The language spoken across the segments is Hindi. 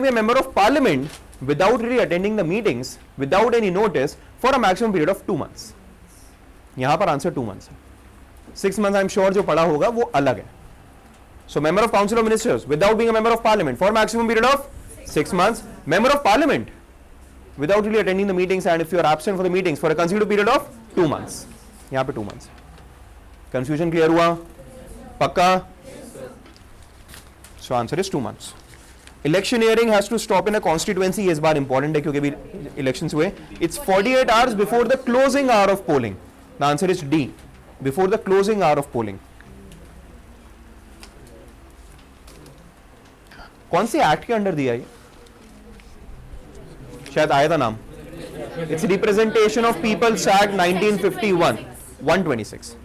be a member of parliament without really attending the meetings without any notice for a maximum period of 2 months. यहां पर आंसर 2 months है. 6 months आई एम श्योर जो पढ़ा होगा वो अलग है. So member of council of ministers without being a member of parliament for maximum period of 6 months. Member of parliament without really attending the meetings and if you are absent for the meetings for a consecutive period of 2 months. यहां पे 2 months. Confusion clear हुआ? पक्का? So answer is 2 months. Electioneering has to stop in a constituency. ये इस बार important है क्योंकि अभी elections हुए. It's 48 hours before the closing hour of polling. The answer is D. Before the closing hour of polling. कौन सी एक्ट के अंडर दिया ये? शायद आया था नाम. It's Representation of People's Act 1951. 126.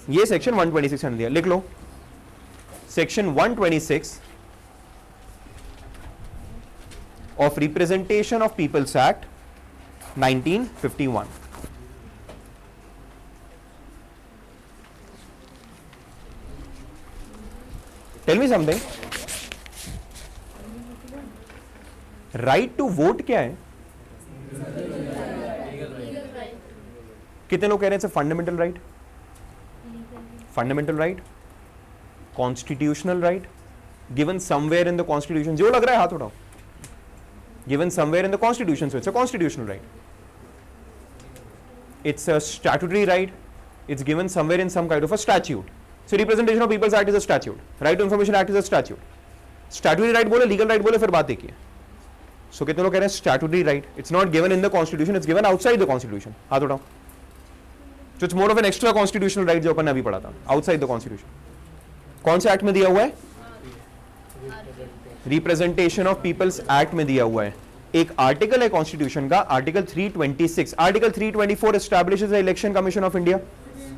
ये सेक्शन 126 अंडर दिया. लिख लो. Section 126 of Representation of People's Act 1951. Tell me something. Right to vote क्या है? कितने लोग कह रहे हैं fundamental right? Fundamental right, constitutional right, given somewhere in the constitution. जो लग रहा है हाथ उठाओ. Given somewhere in the constitution, so it's a constitutional right. It's a statutory right. It's given somewhere in some kind of a statute. So representation of people's act is a statute. Right to information act is a statute. Statutory right बोले, लीगल राइट बोले, फिर बात एक ही है. सो कितने लोग कह रहे हैं statutory right? It's not given in the constitution, it's given outside the constitution. हाथ उठाओ. So it's more of an extra constitutional right जो अपन ने अभी पढ़ा था, आउटसाइड द कॉन्स्टिट्यूशन. कौन से एक्ट में दिया हुआ है? रिप्रेजेंटेशन ऑफ पीपल्स एक्ट में दिया हुआ है. एक आर्टिकल है कॉन्स्टिट्यूशन का, article 326. Article 324 establishes the election commission of India.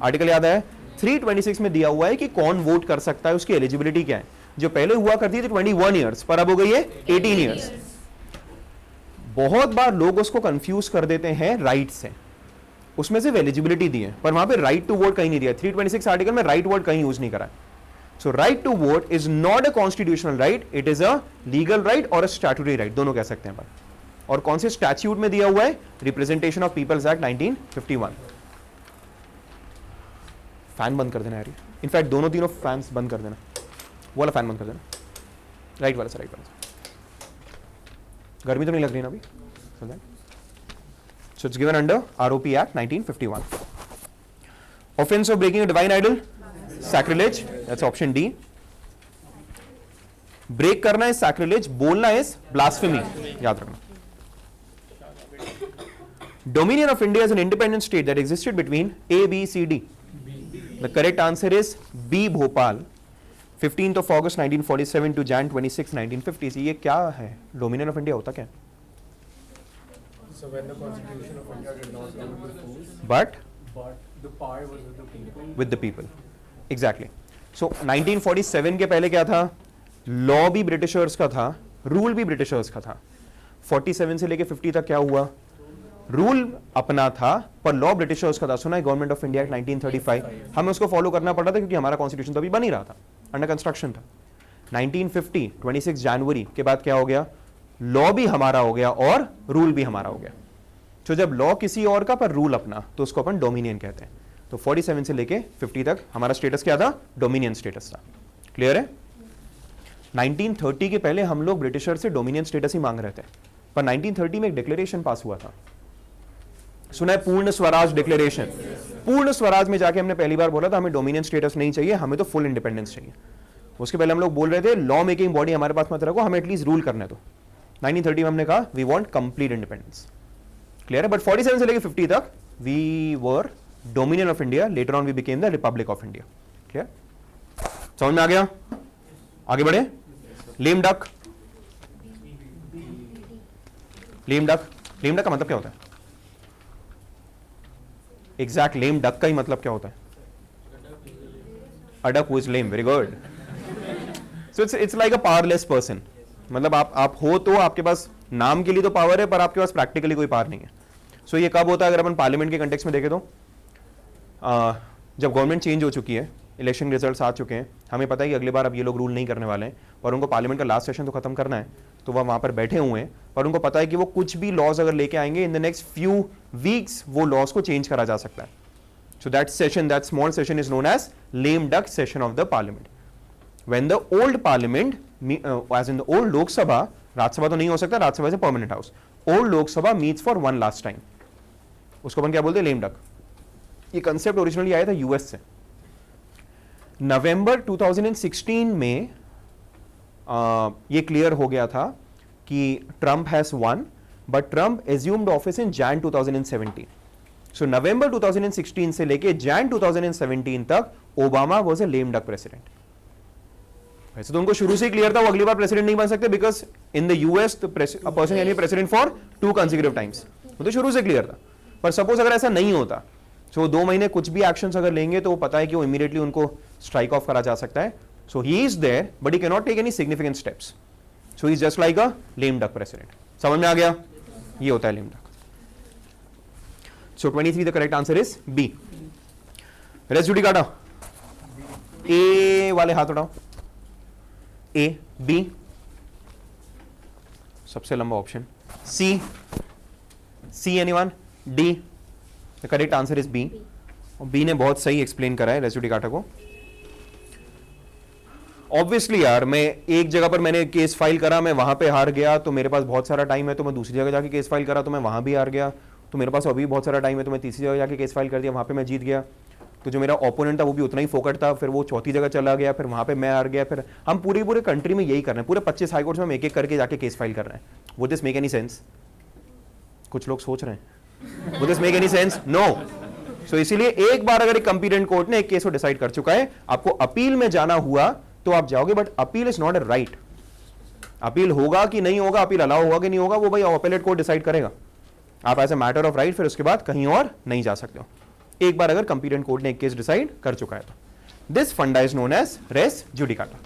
Article याद है? 326 में दिया हुआ है कि कौन वोट कर सकता है, उसकी एलिजिबिलिटी क्या है. जो पहले हुआ करती थी 21 ईयर्स, पर अब हो गई है 18 ईयर्स. बहुत बार लोग उसको कंफ्यूज कर देते हैं राइट से. उसमें सिर्फ एलिजिबिलिटी दी है, पर वहां पे राइट टू वोट कहीं नहीं दिया. 326 आर्टिकल में राइट वर्ड कहीं यूज नहीं करा है. So right to vote is not a constitutional right, it is a legal right और अ स्टैट्यूटरी राइट, दोनों कह सकते हैं. पर और कौन से स्टैट्यूट में दिया हुआ है? Representation of people's act 1951. Fan बंद कर देना यार. इनफैक्ट दोनों तीनों फैंस बंद कर देना. वो वाला फैन बंद कर देना, राइट वाला से. राइट वाला से. गर्मी तो नहीं लग रही ना अभी? So it's given under ROP Act 1951. Offense of breaking a divine idol, sacrilege. That's option D. Break करना है sacrilege, बोलना है blasphemy. याद रखना. Dominion of India is an independent state that existed between A, B, C, D. The correct answer is B, Bhopal. 15th of August 1947 to Jan 26, 1950. ये क्या है? Dominion of India होता क्या? So when the Constitution of India did not come into force, But the power was with the people. with the people. Exactly. So 1947 के पहले क्या था? लॉ भी ब्रिटिशर्स का था, रूल भी ब्रिटिशर्स का था. 47 से लेके 50 तक क्या हुआ? रूल अपना था पर लॉ ब्रिटिशर्स का था. सुना है गवर्नमेंट ऑफ इंडिया 1935. हमें उसको फॉलो करना पड़ा था क्योंकि हमारा कॉन्स्टिट्यूशन तो अभी बन ही रहा था, अंडर कंस्ट्रक्शन था. 1950 26 जनवरी के बाद क्या हो गया? लॉ भी हमारा हो गया और रूल भी हमारा हो गया. तो जब लॉ किसी और का पर रूल अपना, तो उसको अपन डोमिनियन कहते हैं. तो 47 से लेके 50 तक हमारा स्टेटस क्या था? डोमिनियन स्टेटस था. क्लियर है? 1930 के पहले हम लोग ब्रिटिशर से डोमिनियन स्टेटस ही मांग रहे थे, पर 1930 में एक डिक्लेरेशन पास हुआ था. सुना है पूर्ण स्वराज डिक्लेरेशन? पूर्ण स्वराज में जाके हमने पहली बार बोला था हमें डोमिनियन स्टेटस नहीं चाहिए, हमें तो फुल इंडिपेंडेंस चाहिए. उसके पहले हम लोग बोल रहे थे लॉ मेकिंग बॉडी हमारे पास मत रखो, हमें एटलीस्ट रूल करने दो. 1930 में हमने कहा we want complete independence. Clear है? बट 47 से लेके 50 तक we were dominion of India. Later on we became the republic of India. Clear? समझ में आ गया? आगे बढ़े. Lame duck. Lame duck, lame duck का मतलब क्या होता है? एग्जैक्ट लेम डक का ही मतलब क्या होता है? A duck who is lame. Very good. So it's like a powerless person. मतलब आप हो तो आपके पास नाम के लिए तो पावर है, पर आपके पास प्रैक्टिकली कोई पावर नहीं है. सो ये कब होता है? अगर अपन पार्लियामेंट के कंटेक्स्ट में देखें तो जब गवर्नमेंट चेंज हो चुकी है, इलेक्शन रिजल्ट्स आ चुके हैं, हमें पता है कि अगली बार अब ये लोग रूल नहीं करने वाले हैं और उनको पार्लियामेंट का लास्ट सेशन तो खत्म करना है. तो वह वहां पर बैठे हुए हैं, पर उनको पता है कि वो कुछ भी लॉज अगर लेके आएंगे in the next few weeks वो लॉज को चेंज करा जा सकता है. So that session, that small session is known as lame duck session of the parliament. When the old parliament, as in the old Lok Sabha, Rajya Sabha तो नहीं हो सकता, Rajya Sabha is a permanent house, old Lok Sabha meets for one last time, उसको अपन क्या बोलते हैं, लेम डक. ये कंसेप्ट ओरिजिनली आया था यूएस से. नवंबर 2016 में ये क्लियर हो गया था कि Trump has one, but Trump assumed office in Jain 2017. सो नवंबर 2016 से लेके जैन 2017 तक Obama was a lame duck president. वैसे तो उनको शुरू से ही क्लियर था वो अगली बार प्रेसिडेंट नहीं बन सकते, because in the US a person can be president for 2 consecutive times. वो तो शुरू से क्लियर था. पर सपोज अगर ऐसा नहीं होता, सो 2 महीने कुछ भी एक्शंस अगर लेंगे तो वो पता है कि वो इमीडिएटली उनको स्ट्राइक ऑफ करा जा सकता है. So he is there but he can not take any significant steps. So he is just like a lame duck president. समझ में आ गया? ये होता है lame duck. So 23 the correct answer is B. Res judicata. A वाले हाथ उठाओ. ए, बी, सबसे लंबा option. C anyone? D. The correct answer is B. और बी ने बहुत सही एक्सप्लेन करा है रेस जुडिकाटा को. ऑब्वियसली यार, मैं एक जगह पर मैंने केस फाइल करा, मैं वहां पे हार गया, तो मेरे पास बहुत सारा टाइम है, तो मैं दूसरी जगह जाके केस फाइल करा तो मैं वहां भी हार गया, तो मेरे पास अभी बहुत सारा टाइम है, तो मैं तीसरी जगह जाके केस फाइल कर दिया, वहां पे मैं जीत गया. तो जो मेरा ओपोनेंट था वो भी उतना ही फोकट था, फिर वो चौथी जगह चला गया, फिर वहां पे मैं हार गया. फिर हम पूरे कंट्री में यही कर रहे हैं, पूरे 25 हाई कोर्ट्स में हम एक एक करके जाके केस फाइल कर रहे हैं. Would this make any sense? कुछ लोग सोच रहे हैं, would this make any sense? No. So इसीलिए एक बार अगर एक कंपीटेंट कोर्ट ने एक केस को डिसाइड कर चुका है, आपको अपील में जाना हुआ तो आप जाओगे, but appeal is not a right. Appeal होगा कि नहीं होगा, अपील अलाउ होगा कि नहीं होगा, वो भाई अपेलेट कोर्ट डिसाइड करेगा. आप as a matter of right फिर उसके बाद कहीं और नहीं जा सकते हो, एक बार अगर कंपीटेंट कोर्ट ने एक केस डिसाइड कर चुका है तो. This funda is known as res judicata.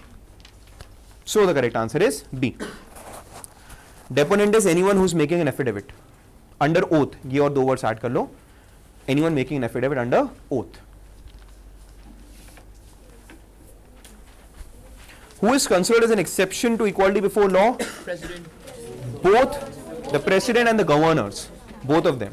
So the correct answer is B. Deponent is anyone who is making an affidavit under oath. ये और 2 वर्ड्स ऐड कर लो. Anyone making an affidavit under oath. Who is considered as an exception to equality before law? President. Both the president and the governors, both of them.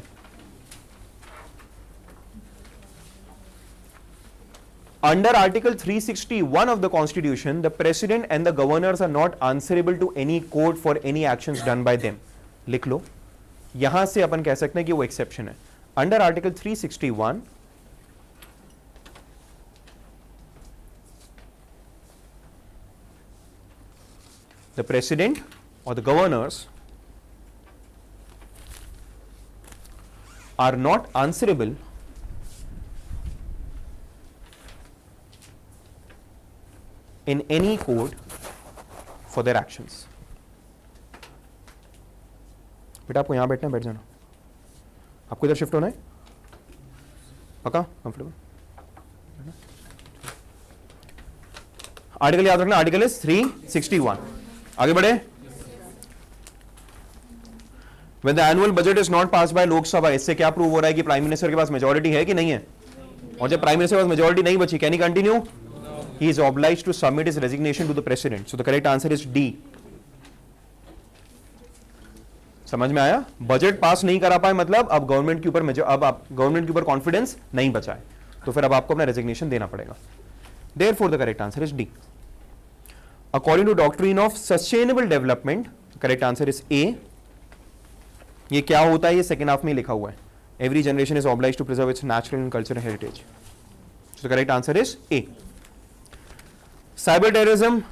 Under Article 361 of the Constitution, the president and the governors are not answerable to any court for any actions done by them. लिख लो. यहां से अपन कह सकते हैं कि वो exception है. Under Article 361, the president or the governors are not answerable in any court for their actions. बेटा आपको यहां बैठना है, बैठ जाना. आपको इधर शिफ्ट होना है, पक्का? कंफर्टेबल? आर्टिकल याद रखना, आर्टिकल इज 361. आगे बढ़े. When the annual budget is not passed by लोक सभा, इससे क्या प्रूव हो रहा है कि प्राइम मिनिस्टर के पास मेजोरिटी है कि नहीं है? और जब प्राइम मिनिस्टर के पास मेजोरिटी नहीं बची, can he continue? He is obliged to submit his resignation to the president. So the correct answer is D. समझ में आया? बजट पास नहीं करा पाए मतलब अब गवर्नमेंट के ऊपर अब आप गवर्नमेंट के ऊपर कॉन्फिडेंस नहीं बचा है, तो फिर अब आपको अपना रेजिग्नेशन देना पड़ेगा. Therefore the correct answer is D. According to doctrine of sustainable development, correct answer is A. ये क्या होता है? ये सेकेंड हाफ में लिखा हुआ है. Every generation is obliged to preserve its natural and cultural heritage. So the correct answer is A. Cyber terrorism,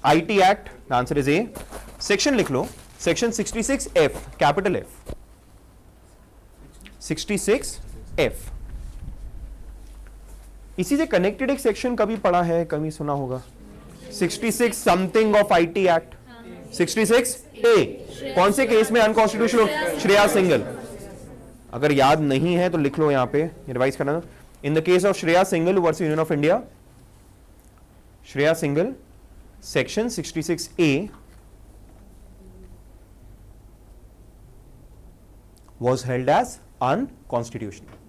IT Act, the answer is A. Section लिख लो. Section 66F, capital F. 66F. इसी से कनेक्टेड एक सेक्शन कभी पढ़ा है, कभी सुना होगा. 66 something of IT act. 66A कौन से केस में अनकॉन्स्टिट्यूशनल? श्रेया सिंगल. अगर याद नहीं है तो लिख लो यहां पे, रिवाइज करना. In the case of Shreya single versus union of India, Shreya single, section 66A was held as unconstitutional.